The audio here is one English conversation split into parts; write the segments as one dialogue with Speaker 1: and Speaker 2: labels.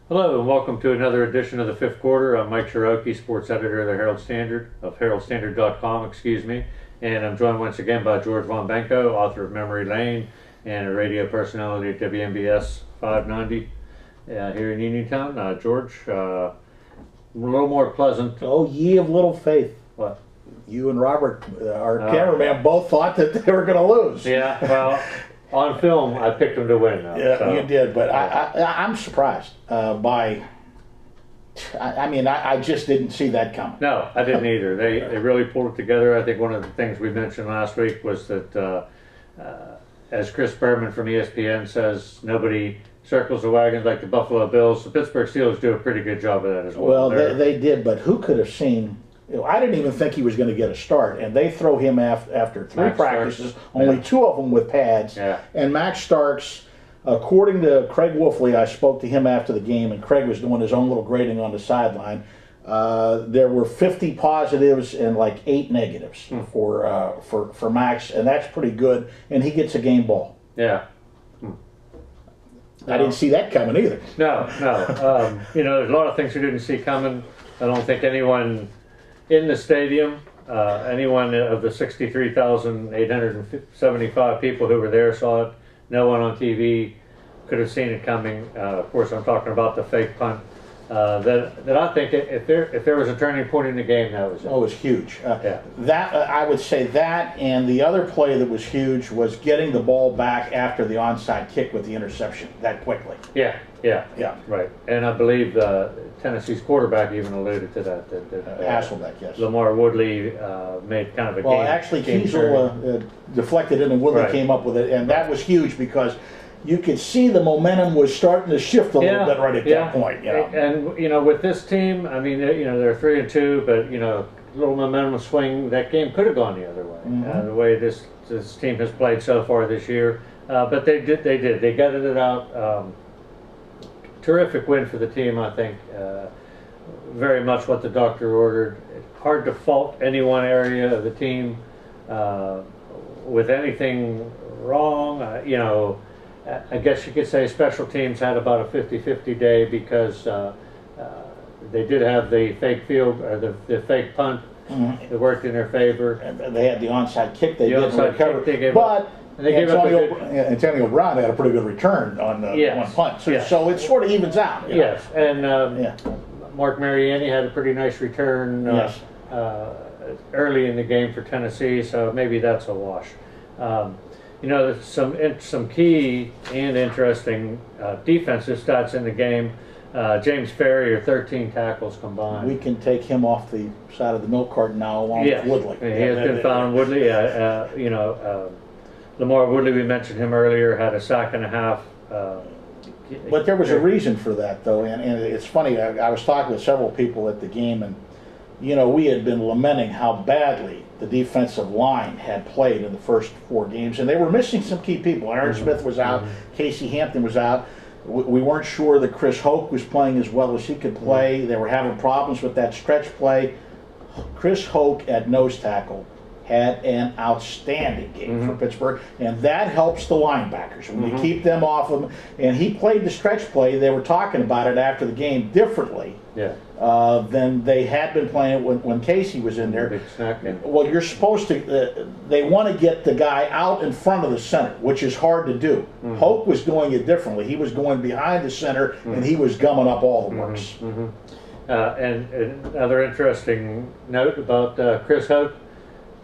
Speaker 1: Hello and welcome to another edition of the Fifth Quarter. I'm Mike Ciarochi, sports editor of the Herald-Standard, of Herald-Standard.com, excuse me. And I'm joined once again by George Von Benko, author of Memory Lane and a radio personality at WMBS 590 here in Uniontown. George, a little more pleasant.
Speaker 2: Oh, ye of little faith.
Speaker 1: What?
Speaker 2: You and Robert, our cameraman, both thought that they were going to lose.
Speaker 1: Yeah, well, on film, I picked them to win. Though,
Speaker 2: yeah,
Speaker 1: so.
Speaker 2: You did, but I'm surprised by. I just didn't see that coming.
Speaker 1: No, I didn't either. They really pulled it together. I think one of the things we mentioned last week was that, as Chris Berman from ESPN says, nobody circles the wagons like the Buffalo Bills. The Pittsburgh Steelers do a pretty good job of that as well.
Speaker 2: Well, they did, but who could have seen? I didn't even think he was going to get a start, and they throw him after three practices, only two of them with pads.
Speaker 1: Yeah.
Speaker 2: And Max Starks, according to Craig Wolfley, I spoke to him after the game, and Craig was doing his own little grading on the sideline. There were 50 positives and like 8 negatives for Max, and that's pretty good. And he gets a game ball.
Speaker 1: Yeah.
Speaker 2: I didn't see that coming either.
Speaker 1: No. There's a lot of things we didn't see coming. I don't think anyone in the stadium, anyone of the 63,875 people who were there saw it. No one on TV could have seen it coming. Of course, I'm talking about the fake punt. That I think if there was a turning point in the game, that was it.
Speaker 2: Oh, it was huge.
Speaker 1: Yeah.
Speaker 2: That I would say that, and the other play that was huge was getting the ball back after the onside kick with the interception that quickly.
Speaker 1: Yeah. Right. And I believe Tennessee's quarterback even alluded to that.
Speaker 2: Hasselbeck, yes.
Speaker 1: Lamar Woodley made kind of a game.
Speaker 2: Well, actually, Kiesel deflected it, and Woodley came up with it, and that was huge because you could see the momentum was starting to shift a little bit right at that point.
Speaker 1: And with this team, I mean, they're 3-2, but a little momentum swing. That game could have gone the other way. The way this team has played so far this year, but they did. They gutted it out. Terrific win for the team, I think. Very much what the doctor ordered. Hard to fault any one area of the team with anything wrong. I guess you could say special teams had about a 50-50 day because they did have the fake field or the fake punt that worked in their favor.
Speaker 2: And they had the onside kick they didn't recover.
Speaker 1: But
Speaker 2: Antonio Brown had a pretty good return on the one punt. So it sort of evens out.
Speaker 1: Yes, and Mark Mariani had a pretty nice return early in the game for Tennessee, so maybe that's a wash. There's some key and interesting defensive stats in the game. James Ferrier, 13 tackles combined.
Speaker 2: We can take him off the side of the milk carton now along with Woodley.
Speaker 1: He has been found Woodley. Lamar Woodley, we mentioned him earlier, had a sack and a half.
Speaker 2: But there was a reason for that, though, and it's funny. I was talking with several people at the game, and we had been lamenting how badly the defensive line had played in the first 4 games, and they were missing some key people. Aaron Smith was out, Casey Hampton was out. We weren't sure that Chris Hoke was playing as well as he could play. They were having problems with that stretch play. Chris Hoke at nose tackle had an outstanding game for Pittsburgh, and that helps the linebackers when you keep them off them. And he played the stretch play. They were talking about it after the game differently than they had been playing it when Casey was in there.
Speaker 1: Big snack.
Speaker 2: Well, you're supposed to. They want to get the guy out in front of the center, which is hard to do. Hope was doing it differently. He was going behind the center, and he was gumming up all the works.
Speaker 1: And another interesting note about Chris Hoke.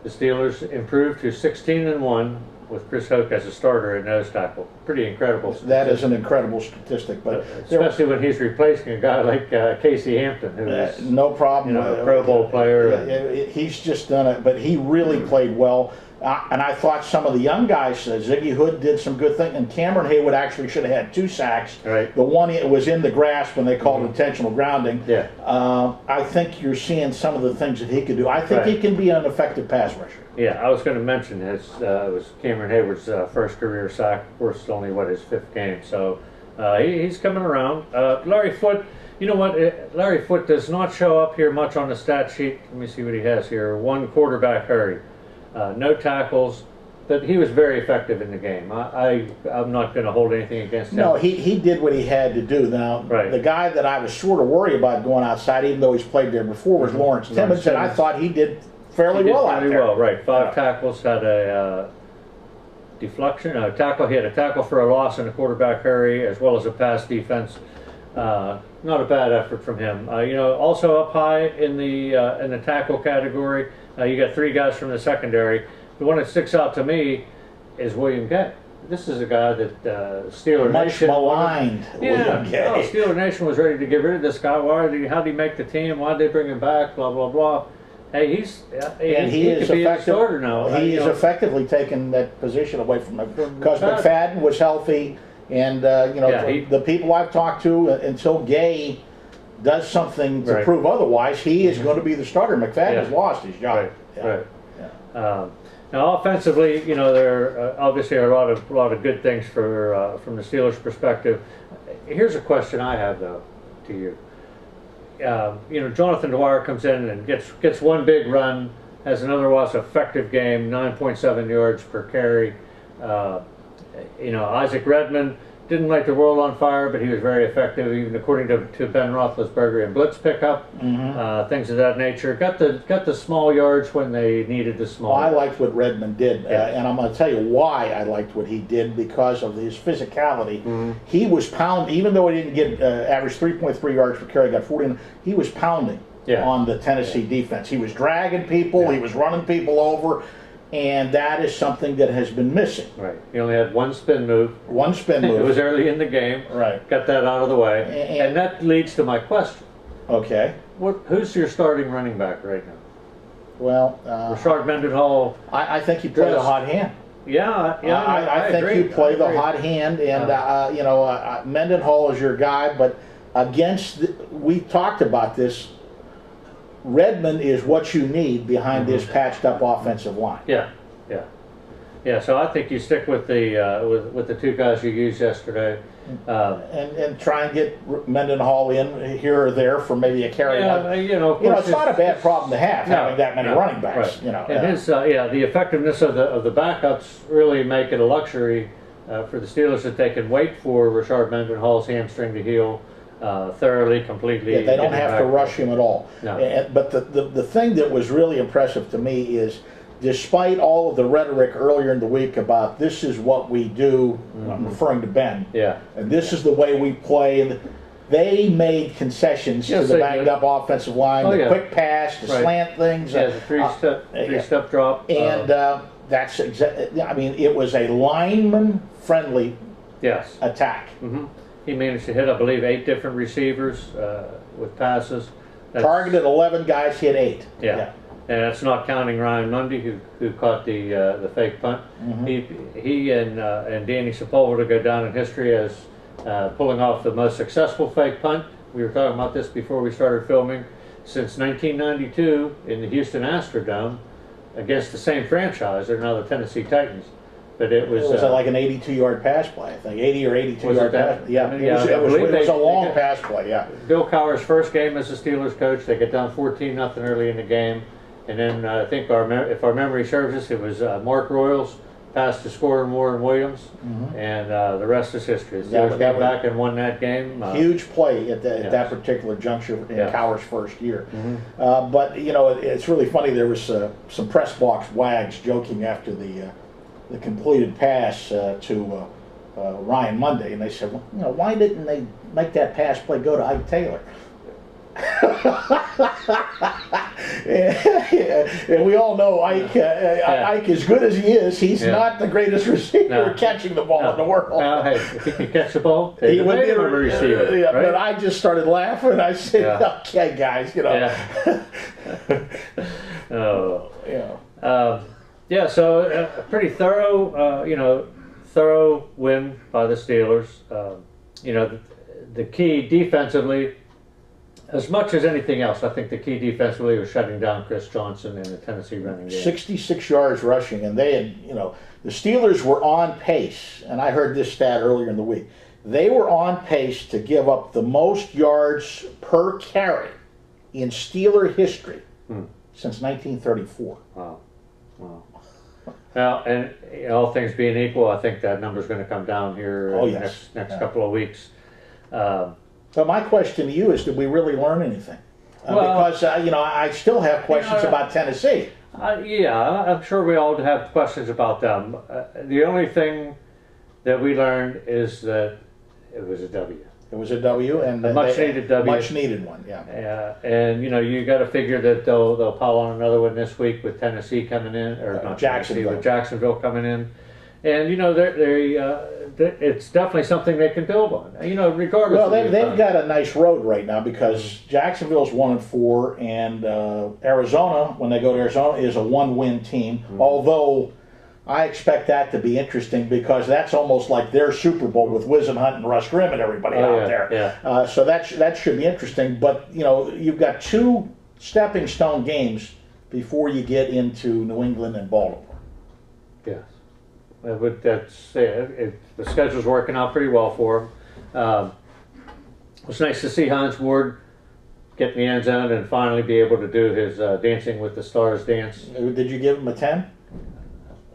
Speaker 1: The Steelers improved to 16-1 with Chris Hoke as a starter at nose tackle. Pretty incredible statistic.
Speaker 2: That is an incredible statistic, but
Speaker 1: especially when he's replacing a guy like Casey Hampton, who is
Speaker 2: no problem,
Speaker 1: a Pro Bowl player.
Speaker 2: He's just done it, but he really played well. And I thought some of the young guys, Ziggy Hood did some good things, and Cameron Haywood actually should have had 2 sacks.
Speaker 1: Right.
Speaker 2: The one was in the grasp when they called intentional grounding.
Speaker 1: Yeah.
Speaker 2: I think you're seeing some of the things that he could do. I think he can be an effective pass rusher.
Speaker 1: Yeah, I was going to mention it was Cameron Haywood's first career sack. Of course, it's only his 5th game, so he's coming around. Larry Foote. You know what? Larry Foote does not show up here much on the stat sheet. Let me see what he has here. 1 quarterback hurry. No tackles, but he was very effective in the game. I'm not going to hold anything against him.
Speaker 2: No, he did what he had to do. Now, the guy that I was sort of worried about going outside, even though he's played there before, was Lawrence Timmons, and I thought he did fairly well out there.
Speaker 1: Right. 5 tackles, had a deflection, a tackle. He had a tackle for a loss in a quarterback hurry, as well as a pass defense. Not a bad effort from him. Also up high in the tackle category, you got 3 guys from the secondary. The one that sticks out to me is William Gay. This is a guy that Steeler Nation
Speaker 2: maligned. William Gay.
Speaker 1: Oh, Steeler Nation was ready to get rid of this guy. How did he make the team? Why did they bring him back? Blah blah blah. Hey, he is
Speaker 2: be
Speaker 1: a starter now.
Speaker 2: He is effectively taken that position away from him because McFadden was healthy, and the people I've talked to, until Gay does something to prove otherwise, he is going to be the starter. McFadden has lost his job.
Speaker 1: Now, offensively, there obviously are a lot of good things from the Steelers' perspective. Here's a question I have though to you. Jonathan Dwyer comes in and gets one big run, has another effective game, 9.7 yards per carry. Isaac Redmond didn't light the world on fire, but he was very effective, even according to Ben Roethlisberger in blitz pickup, things of that nature. Got the small yards when they needed the small.
Speaker 2: I liked what Redmond did, and I'm going to tell you why I liked what he did, because of his physicality. He was pounding, even though he didn't get average 3.3 yards per carry, got 40. He was pounding on the Tennessee defense. He was dragging people. He was running people over. And that is something that has been missing.
Speaker 1: Right. He only had one spin move.
Speaker 2: One spin move.
Speaker 1: It was early in the game.
Speaker 2: Right.
Speaker 1: Got that out of the way. And that leads to my question.
Speaker 2: Okay.
Speaker 1: Who's your starting running back right now?
Speaker 2: Well,
Speaker 1: Rashard Mendenhall.
Speaker 2: I think you play the hot hand.
Speaker 1: I
Speaker 2: think
Speaker 1: agree.
Speaker 2: you play the hot hand, and Mendenhall is your guy. But we talked about this. Redmond is what you need behind this patched-up offensive line.
Speaker 1: Yeah. So I think you stick with the with the 2 guys you used yesterday,
Speaker 2: and try and get Mendenhall in here or there for maybe a carry. It's not a bad problem to have having that many running backs.
Speaker 1: Right. And the effectiveness of the backups really make it a luxury for the Steelers that they can wait for Rashard Mendenhall's hamstring to heal. Thoroughly, completely.
Speaker 2: They don't have to rush him at all.
Speaker 1: No.
Speaker 2: But the thing that was really impressive to me is, despite all of the rhetoric earlier in the week about this is what we do, I'm referring to Ben, and this is the way we play, and they made concessions to the banged up offensive line, the quick pass, the slant things.
Speaker 1: The three-step drop.
Speaker 2: And that's exactly, it was a lineman-friendly attack.
Speaker 1: He managed to hit, I believe, 8 different receivers with passes.
Speaker 2: Targeted 11 guys, hit 8.
Speaker 1: And that's not counting Ryan Mundy, who caught the fake punt. He and Danny Sepulveda go down in history as pulling off the most successful fake punt. We were talking about this before we started filming. Since 1992 in the Houston Astrodome against the same franchise, they're now the Tennessee Titans. But it was
Speaker 2: like an 82-yard pass play, I think, 80 or 82-yard pass. It was a long pass play.
Speaker 1: Bill Cowher's first game as a Steelers coach, they get down 14-0 early in the game, and then I think if our memory serves us, it was Mark Royals pass to Scorer, Moore, and Williams, and the rest is history. The Steelers came back and won that game.
Speaker 2: Huge play at that particular juncture in Cowher's first year. But it's really funny. There was some press box wags joking after the completed pass to Ryan Mundy, and they said, well, why didn't they make that pass play go to Ike Taylor? And we all know Ike, Ike, as good as he is, he's not the greatest receiver catching the ball in the world.
Speaker 1: Hey, if he can catch the ball, he would be a receiver. Right?
Speaker 2: But I just started laughing. I said, okay, guys,
Speaker 1: so a pretty thorough win by the Steelers. The key defensively, as much as anything else, I think the key defensively was shutting down Chris Johnson in the Tennessee running game.
Speaker 2: 66 yards rushing, and they had, the Steelers were on pace, and I heard this stat earlier in the week. They were on pace to give up the most yards per carry in Steeler history since 1934.
Speaker 1: Wow. Well, and all things being equal, I think that number's going to come down here in the next couple of weeks.
Speaker 2: So my question to you is, did we really learn anything? Because I still have questions about Tennessee.
Speaker 1: Yeah, I'm sure we all have questions about them. The only thing that we learned is that it was a W.
Speaker 2: It was a W, and
Speaker 1: a much needed W.
Speaker 2: Much needed one, yeah.
Speaker 1: Yeah, and you got to figure that they'll pile on another one this week with Tennessee coming in, or not
Speaker 2: Jacksonville.
Speaker 1: with Jacksonville coming in, and it's definitely something they can build on. Regardless.
Speaker 2: Well, they've got a nice road right now because Jacksonville's 1-4, and Arizona, when they go to Arizona, is a 1-win team. Although I expect that to be interesting because that's almost like their Super Bowl with Wisenhunt and Russ Grimm and everybody out there.
Speaker 1: Yeah.
Speaker 2: So that should be interesting. But you've got 2 stepping stone games before you get into New England and Baltimore.
Speaker 1: Yes, but that's the schedule's working out pretty well for them. It was nice to see Hines Ward get in the end zone and finally be able to do his Dancing with the Stars dance.
Speaker 2: Did you give him a 10?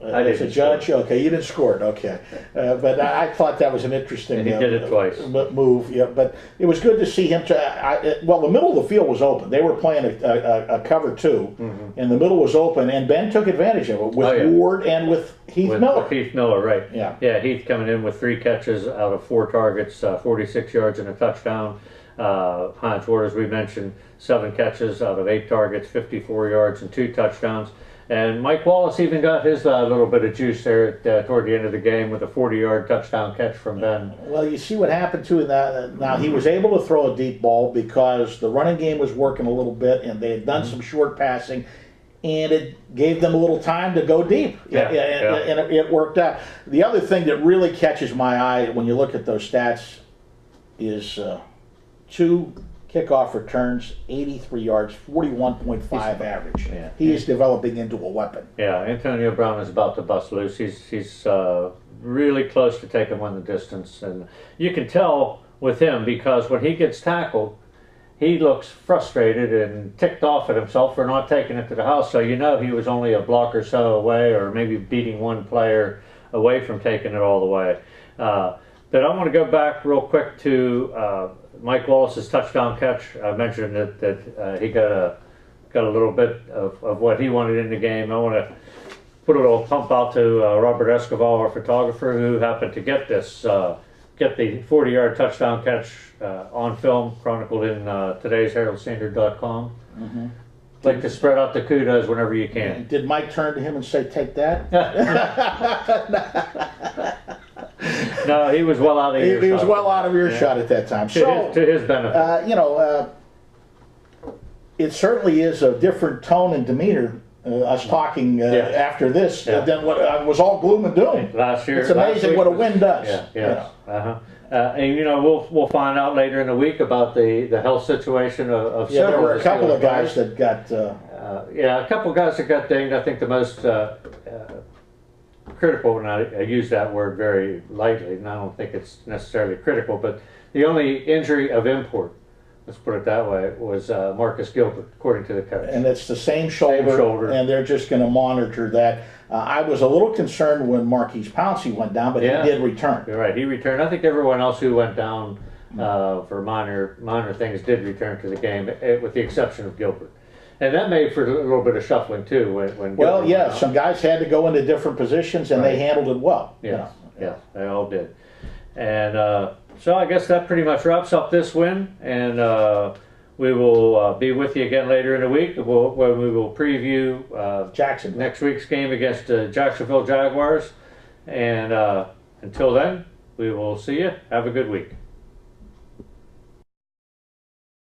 Speaker 1: As
Speaker 2: a judge? Okay, you didn't score it, okay. But I thought that was an interesting
Speaker 1: and he did it twice.
Speaker 2: Move. Yeah, but it was good to see him. The middle of the field was open. They were playing a cover 2, and the middle was open, and Ben took advantage of it with Ward and with Heath Miller.
Speaker 1: With Heath Miller, right.
Speaker 2: Yeah,
Speaker 1: Heath coming in with 3 catches out of 4 targets, 46 yards and a touchdown. Hines Ward, as we mentioned, 7 catches out of 8 targets, 54 yards and 2 touchdowns. And Mike Wallace even got his little bit of juice there toward the end of the game with a 40-yard touchdown catch from Ben.
Speaker 2: Well, you see what happened to that. Now, he was able to throw a deep ball because the running game was working a little bit, and they had done some short passing, and it gave them a little time to go deep. And it worked out. The other thing that really catches my eye when you look at those stats is 2 kickoff returns, 83 yards, 41.5 average. He is developing into a weapon.
Speaker 1: Yeah, Antonio Brown is about to bust loose. He's really close to taking one the distance, and you can tell with him because when he gets tackled, he looks frustrated and ticked off at himself for not taking it to the house. So he was only a block or so away, or maybe beating one player away from taking it all the way. But I want to go back real quick to Mike Wallace's touchdown catch. I mentioned that he got a little bit of what he wanted in the game. I want to put a little pump out to Robert Escobar, our photographer, who happened to get the 40-yard touchdown catch on film, chronicled in today's Herald-Standard.com. Like to spread out the kudos whenever you can.
Speaker 2: Did Mike turn to him and say, "Take that"?
Speaker 1: No, he was well out of earshot.
Speaker 2: He was well out of earshot at that time.
Speaker 1: To his benefit.
Speaker 2: It certainly is a different tone and demeanor, us talking after this, than what was all gloom and doom.
Speaker 1: Last year.
Speaker 2: It's amazing what a win does.
Speaker 1: And we'll find out later in the week about the health situation of several.
Speaker 2: There were a couple of guys that got.
Speaker 1: A couple of guys that got dinged. I think the most critical, and I use that word very lightly, and I don't think it's necessarily critical, but the only injury of import, let's put it that way, was Marcus Gilbert, according to the coach.
Speaker 2: And it's the same shoulder. And they're just going to monitor that. I was a little concerned when Marquise Pouncey went down, but he did return.
Speaker 1: You're right, he returned. I think everyone else who went down for minor things did return to the game, with the exception of Gilbert. And that made for a little bit of shuffling too. When
Speaker 2: some guys had to go into different positions, and they handled it well.
Speaker 1: Yeah, they all did. And so I guess that pretty much wraps up this win. And we will be with you again later in the week, where we will preview
Speaker 2: Jacksonville
Speaker 1: next week's game against the Jacksonville Jaguars. And until then, we will see you. Have a good week.